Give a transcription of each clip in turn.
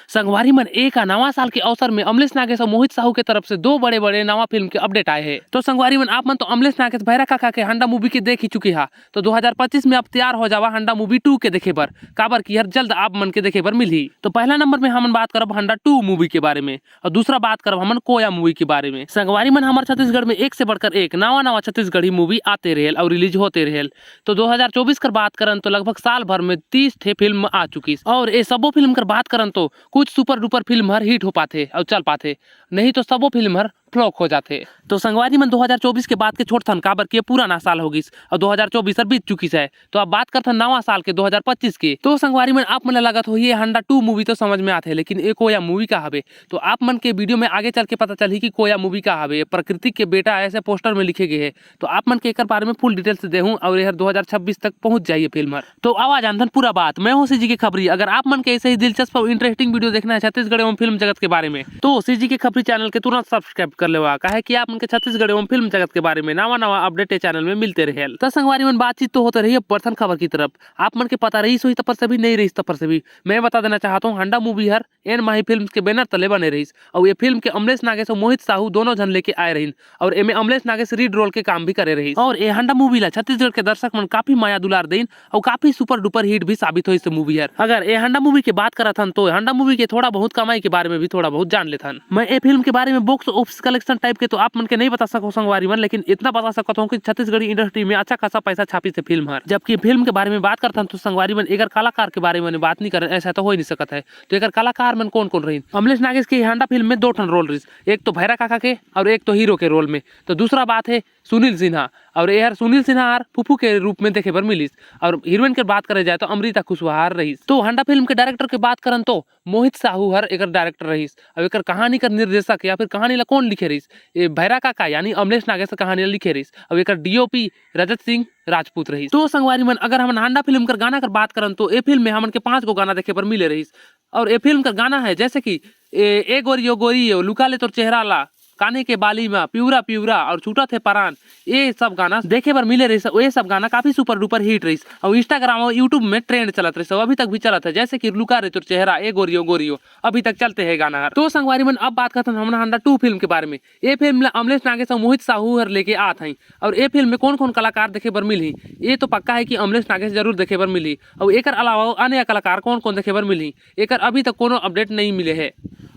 संगवारी मन एक नवा साल के अवसर में अमलेश नागेश और मोहित साहू के तरफ से दो बड़े बड़े नवा फिल्म के अपडेट आए हैं। तो संगवारी मन आप मन तो अमलेश नागेश भैरा काका के हंडा मूवी के देख ही चुकी है। तो 2025 में अब तैयार हो जावा हंडा मूवी 2 के देखे पर काबर की हर जल्द आप मन के देखे पर मिली। तो पहला नंबर में हम बात करब हंडा 2 मूवी के बारे में और दूसरा बात करब हम कोया मूवी के बारे में। संगवारी मन हमारे छत्तीसगढ़ में एक से बढ़कर एक नवा छत्तीसगढ़ी मूवी आते रहे और रिलीज होते रहे। तो 2024 कर बात करन तो लगभग साल भर में 30 ठे फिल्म आ चुकी और ये सबो फिल्म कर बात करन तो कुछ सुपर डुपर फिल्म हर हिट हो पाते और चल पाते, नहीं तो सबो फिल्म हर फ्लॉप हो जाते। तो संगवारी मन 2024 के बाद के छोड़थन काबर के पुराना साल हो गिस और 2024 बीत चुकी है। तो अब बात करथन नवा साल के 2025 के। तो संगवारी मन आप मन लगत हो ये हंडा 2 मूवी तो समझ में आते, लेकिन ये कोया मूवी का हवे। तो आप मन के वीडियो में आगे चल के पता चली कि कोया मूवी का हवे, प्रकृति के बेटा ऐसे पोस्टर में लिखे गए हैं। तो आप मन के एक बारे में फुल डिटेल से देहूं और यह 2026 तक पहुंच जाइए फिल्म। तो आवाज आंधन पूरा बात मैं हूं सीजी के खबरी। अगर आप मन के ऐसे ही दिलचस्प और इंटरेस्टिंग वीडियो देखना है छत्तीसगढ़ एवं फिल्म जगत के बारे में तो सीजी के खबरी चैनल के तुरंत सब्सक्राइब कर लेवा। काहे कि आप मन के छत्तीसगढ़ एवं फिल्म जगत के बारे में नवा अपडेट चैनल में मिलते रहे। तो संगवारी मन बातचीत तो होते रही है बर्तन खबर की तरफ। आप मन के पता रही सोई तपर से भी नहीं रही तपर से भी मैं बता देना चाहता हूँ हंडा मूवी हर एन माही फिल्म के बैनर तले बने रही और ये फिल्म के अमलेश नागेश और मोहित साहू दोनों जन लेके आए रही और एमे अमलेश नागेश रीड रोल के काम भी करे रही और ये हंडा मूवी ला छत्तीसगढ़ के दर्शक मन काफी माया दुलार देन और काफी सुपर डुपर हिट भी साबित हुई इस मूवी है। अगर ये हंडा मूवी की बात करा थन तो हंडा मूवी के थोड़ा बहुत कमाई के बारे में भी थोड़ा बहुत जान लेथन। मैं ये फिल्म के बारे में बॉक्स ऑफिस कलेक्शन टाइप के तो आप मन के नहीं बता सको संगवारी मन, लेकिन इतना बता सकता हूँ कि छत्तीसगढ़ी इंडस्ट्री में अच्छा खासा पैसा छापी से फिल्म है। जबकि फिल्म के बारे में बात करता तो संगवारी मन एक कलाकार के बारे में बात नहीं करें ऐसा तो हो ही नहीं सकता है। तो एक कलाकार मन कौन कौन रही अमलेश नागेश की हंडा फिल्म में 2 ठन रोल रही, एक तो भैरा काका के और एक तो हीरो के रोल में। तो दूसरा बात है सुनील सिन्हा और यार सुनील सिन्हा यार फूफू के रूप में देखे पर मिली और हीरोइन की बात करे जाए तो अमृता कुशवाहा रही। तो हंडा फिल्म के डायरेक्टर की बात करन तो मोहित साहू हर एक डायरेक्टर रही और एक कहानी का निर्देशक या फिर कहानी ला कौन लिखे रही ये भैरा काका यानी अमलेश नागेश कहानी लिखे रही और एक डीओपी रजत सिंह राजपूत रही। तो संगवारी मन अगर हम हंडा फिल्म कर गाना कर बात करन तो ये फिल्म में हमन के 5 गो गाना देखे पर मिले रही और ये फिल्म का गाना है जैसे कि ए गोरियो लुका ले तोर चेहरा ला काने के बाली में प्यूरा प्यूरा और छूटा थे परान, ये सब गाना देखे पर मिले रही। ये सब गाना काफी सुपर डुपर हिट रही और इंस्टाग्राम और यूट्यूब में ट्रेंड चलत रही अभी तक भी चलत है। जैसे कि लुका रे तोर चेहरा ए गोरियो अभी तक चलते हैं गाना। तो संगवारी मन अब बात करते हैं हम हंडा 2 फिल्म के बारे में। ये फिल्म अमलेश नागेश और मोहित साहू हर लेके आत हैं और ये फिल्म में कौन कौन कलाकार देखे पर मिली ये तो पक्का है कि अमलेश नागेश जरूर देखे पर मिली और एक अलावा अन्य कलाकार कौन कौन देखे पर मिली एक अभी तक कोनो अपडेट नहीं मिले है।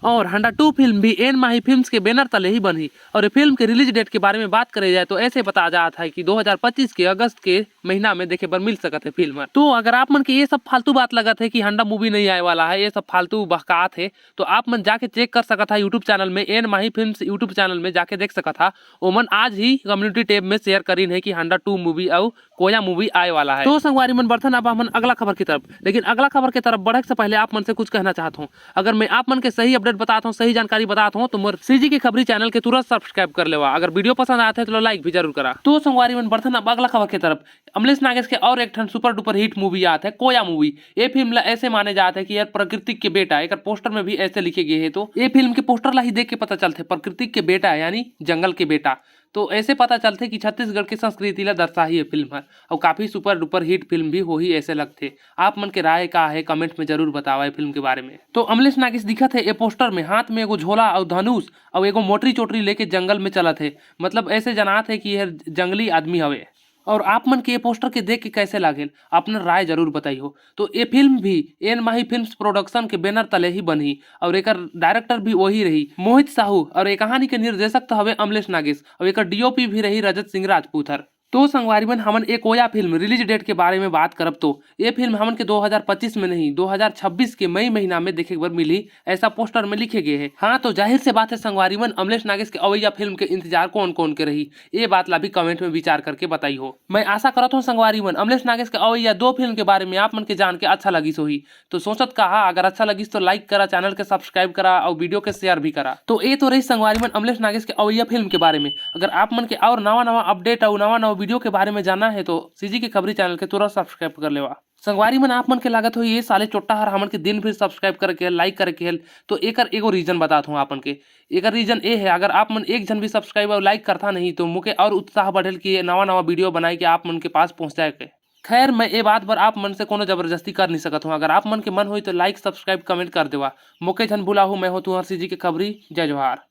और हंडा 2 फिल्म भी एन माही फिल्म्स के बैनर तले ही बनी और फिल्म के रिलीज डेट के बारे में बात करे जाए तो ऐसे बताया जाता है कि 2025 के अगस्त के महीना में देखे पर मिल सकते है फिल्म। तो अगर आप मन के ये सब फालतू बात लगत है कि हंडा मूवी नहीं आए वाला है, ये सब फालतू बहकात है, तो आप मन जाके चेक कर सकता है यूट्यूब चैनल में एन माही फिल्म्स यूट्यूब चैनल में जाके देख सकता था। ओमन आज ही कम्युनिटी टैब में शेयर करीन है कि हंडा 2 मूवी और कोया मूवी आए वाला है। तो संगवारी मन बर्तन अब हम अगला खबर की तरफ, लेकिन अगला खबर की तरफ बढ़ने से पहले आप मन से कुछ कहना चाहता हूँ। अगर मैं आप मन के सही अपडेट बताता हूँ सही जानकारी बताता हूँ तो मोर सीजी के खबरी चैनल के तुरंत सब्सक्राइब कर लेवा। अगर वीडियो पसंद आता है तो लाइक भी जरूर करा। तो संगवारी मन बर्तन अब अगला खबर की तरफ अमलेश नागेश के और एक ठन सुपर डुपर हिट मूवी आता है कोया मूवी। ये फिल्म ला ऐसे माने जाते हैं कि यार प्रकृति के बेटा एक पोस्टर में भी ऐसे लिखे गए हैं। तो ये फिल्म के पोस्टर ला ही देख के पता चलते प्रकृति के बेटा यानी जंगल के बेटा। तो ऐसे पता चलते कि छत्तीसगढ़ की संस्कृति ला दर्शा ही ये फिल्म है और काफी सुपर डुपर हिट फिल्म भी हो ही ऐसे लगते। आप मन के राय का है कमेंट में जरूर बतावा फिल्म के बारे में। तो अमलेश नागेश दिखत है ये पोस्टर में हाथ में एगो झोला और धनुष और एगो मोटरी चोटरी लेके जंगल में चलत है, मतलब ऐसे जनात है कि यह जंगली आदमी हवे। और आप मन के ये पोस्टर के देख के कैसे लागेल अपना राय जरूर बताइयो। तो ये फिल्म भी एन माही फिल्म्स प्रोडक्शन के बैनर तले ही बनी और एक डायरेक्टर भी वही रही मोहित साहू और ये कहानी के निर्देशक तो हवे अमलेश नागेश और एक डीओपी भी रही रजत सिंह राजपूत हर। तो संगवारी मन हमन एक कोया फिल्म रिलीज डेट के बारे में बात करब तो ये फिल्म हमन के 2025 में नहीं 2026 के मई महीना में देखे पर मिली ऐसा पोस्टर में लिखे गए हैं। हाँ तो जाहिर से बात है संगवारी मन अमलेश नागेश के अवैया फिल्म के इंतजार कौन कौन के रही ये बात ला भी कमेंट में विचार करके बताई हो। मैं आशा करता हूँ संगवारी मन अमलेश नागेश के अवैया 2 फिल्म के बारे में आप मन के जान के अच्छा लगी सोही। तो सोचत कहा अगर अच्छा लगी तो लाइक करा, चैनल के सब्सक्राइब करा और वीडियो के शेयर भी करा। तो ये तो रही संगवारी मन अमलेश नागेश के अवैया फिल्म के बारे में। अगर आप मन के और नवा अपडेट और नवा वीडियो के बारे में जाना है तो सीजी के खबरी चैनल के तुरंत सब्सक्राइब कर लेवा। संगवारी मन आप मन के लागत हो ये साले चोट्टा हर हमन के दिन फिर सब्सक्राइब करके लाइक करके तो एक एगो रीजन बताता हूँ आपन के। एक रीजन ये है अगर आप मन एक जन भी सब्सक्राइब और लाइक करता नहीं तो मुझे और उत्साह बढ़ेल कि नवा वीडियो बनाए के आप मन के पास पहुँचाए के। खैर मैं ये बात पर आप मन से कोनो जबरदस्ती कर नहीं सकत हूँ। अगर आप मन के मन होई तो लाइक सब्सक्राइब कमेंट कर देवा। मोके झन भुला हूँ, मैं हो तुहर सी जी के खबरी। जय जोहार।